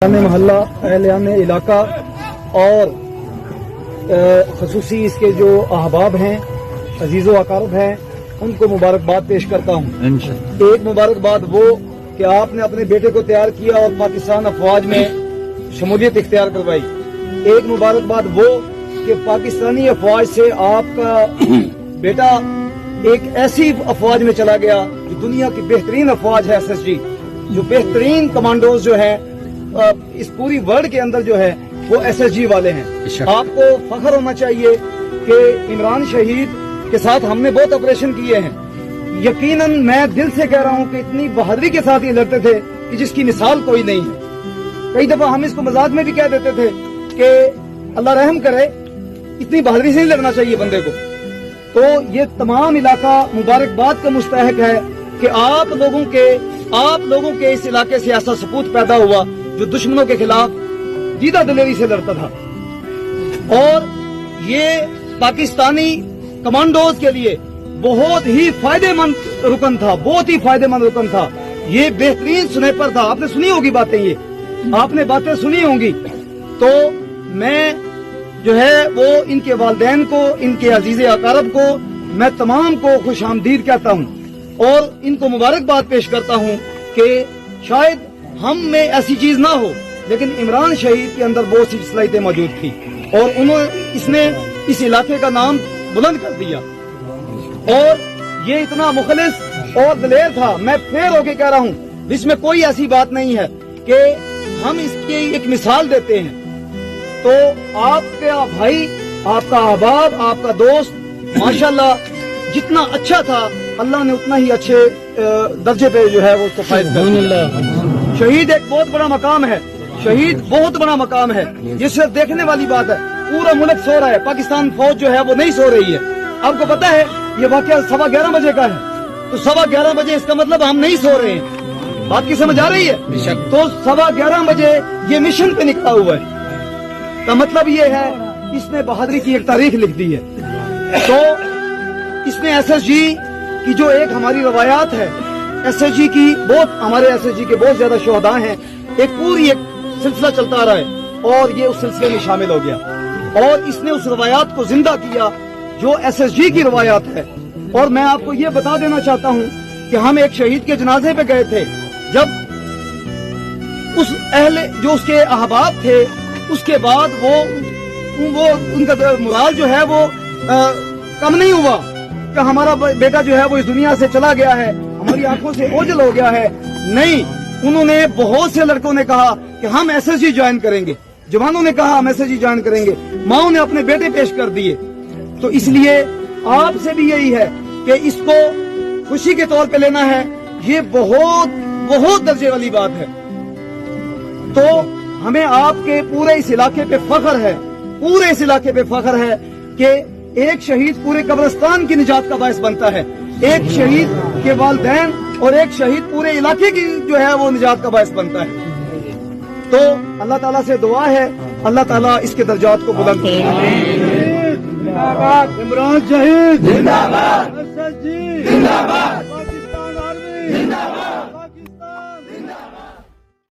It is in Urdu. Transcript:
محلہ اہلیان علاقہ اور خصوصی اس کے جو احباب ہیں عزیز و اقارب ہیں ان کو مبارکباد پیش کرتا ہوں۔ ایک مبارکباد وہ کہ آپ نے اپنے بیٹے کو تیار کیا اور پاکستان افواج میں شمولیت اختیار کروائی۔ ایک مبارکباد وہ کہ پاکستانی افواج سے آپ کا بیٹا ایک ایسی افواج میں چلا گیا جو دنیا کی بہترین افواج ہے SSG، جو بہترین کمانڈوز جو ہیں اس پوری ورلڈ کے اندر جو ہے وہ SSG والے ہیں۔ آپ کو فخر ہونا چاہیے کہ عمران شہید کے ساتھ ہم نے بہت آپریشن کیے ہیں۔ یقیناً میں دل سے کہہ رہا ہوں کہ اتنی بہادری کے ساتھ یہ لڑتے تھے کہ جس کی مثال کوئی نہیں ہے۔ کئی دفعہ ہم اس کو مذاق میں بھی کہہ دیتے تھے کہ اللہ رحم کرے، اتنی بہادری سے نہیں لڑنا چاہیے بندے کو۔ تو یہ تمام علاقہ مبارکباد کا مستحق ہے کہ آپ لوگوں کے اس علاقے سے ایسا سپوت پیدا ہوا جو دشمنوں کے خلاف جیدہ دلیری سے لڑتا تھا، اور یہ پاکستانی کمانڈوز کے لیے بہت ہی فائدہ مند رکن تھا، یہ بہترین سنیپر تھا۔ آپ نے سنی ہوگی باتیں، یہ آپ نے باتیں سنی ہوں گی۔ تو میں جو ہے وہ ان کے والدین کو، ان کے عزیز اقارب کو، میں تمام کو خوش آمدید کہتا ہوں اور ان کو مبارکباد پیش کرتا ہوں کہ شاید ہم میں ایسی چیز نہ ہو، لیکن عمران شہید کے اندر بہت سی صلاحیتیں موجود تھی اور اس نے اس علاقے کا نام بلند کر دیا، اور یہ اتنا مخلص اور دلیر تھا۔ میں پھر ہو کے کہہ رہا ہوں، اس میں کوئی ایسی بات نہیں ہے کہ ہم اس کی ایک مثال دیتے ہیں۔ تو آپ کا بھائی، آپ کا احباب، آپ کا دوست ماشاءاللہ جتنا اچھا تھا، اللہ نے اتنا ہی اچھے درجے پہ جو ہے وہ فائز کر۔ شہید ایک بہت بڑا مقام ہے، شہید بہت بڑا مقام ہے، یہ صرف دیکھنے والی بات ہے۔ پورا ملک سو رہا ہے، پاکستان فوج جو ہے وہ نہیں سو رہی ہے۔ آپ کو پتا ہے یہ واقعہ 11:15 بجے کا ہے، تو 11:15 بجے اس کا مطلب ہم نہیں سو رہے ہیں۔ بات کی سمجھ آ رہی ہے؟ تو 11:15 بجے یہ مشن پہ نکلا ہوا ہے، کا مطلب یہ ہے اس نے بہادری کی ایک تاریخ لکھ دی ہے۔ تو اس نے SSG کی جو ایک ہماری روایات ہے، SSG کی ہمارے SSG کے بہت زیادہ شہداء ہیں، ایک سلسلہ چلتا آ رہا ہے اور یہ اس سلسلے میں شامل ہو گیا، اور اس نے اس روایات کو زندہ کیا جو SSG کی روایات ہے۔ اور میں آپ کو یہ بتا دینا چاہتا ہوں کہ ہم ایک شہید کے جنازے پہ گئے تھے، جب جو اس کے احباب تھے، اس کے بعد وہ ان کا مرال جو ہے وہ کم نہیں ہوا کہ ہمارا بیٹا جو ہے وہ اس دنیا سے چلا گیا ہے، ہماری آنکھوں سے اوجھل ہو گیا ہے۔ نہیں، انہوں نے بہت سے لڑکوں نے کہا کہ ہم SSG جوائن کریں گے، جوانوں نے کہا ہم SSG جوائن کریں گے، ماؤں نے اپنے بیٹے پیش کر دیے۔ تو اس لیے آپ سے بھی یہی ہے کہ اس کو خوشی کے طور پہ لینا ہے، یہ بہت بہت درجے والی بات ہے۔ تو ہمیں آپ کے پورے اس علاقے پہ فخر ہے کہ ایک شہید پورے قبرستان کی نجات کا باعث بنتا ہے، ایک شہید کے والدین اور ایک شہید پورے علاقے کی جو ہے وہ نجات کا باعث بنتا ہے۔ تو اللہ تعالیٰ سے دعا ہے اللہ تعالیٰ اس کے درجات کو بلند کرے۔ عمران شہید زندہ باد، SSG زندہ باد۔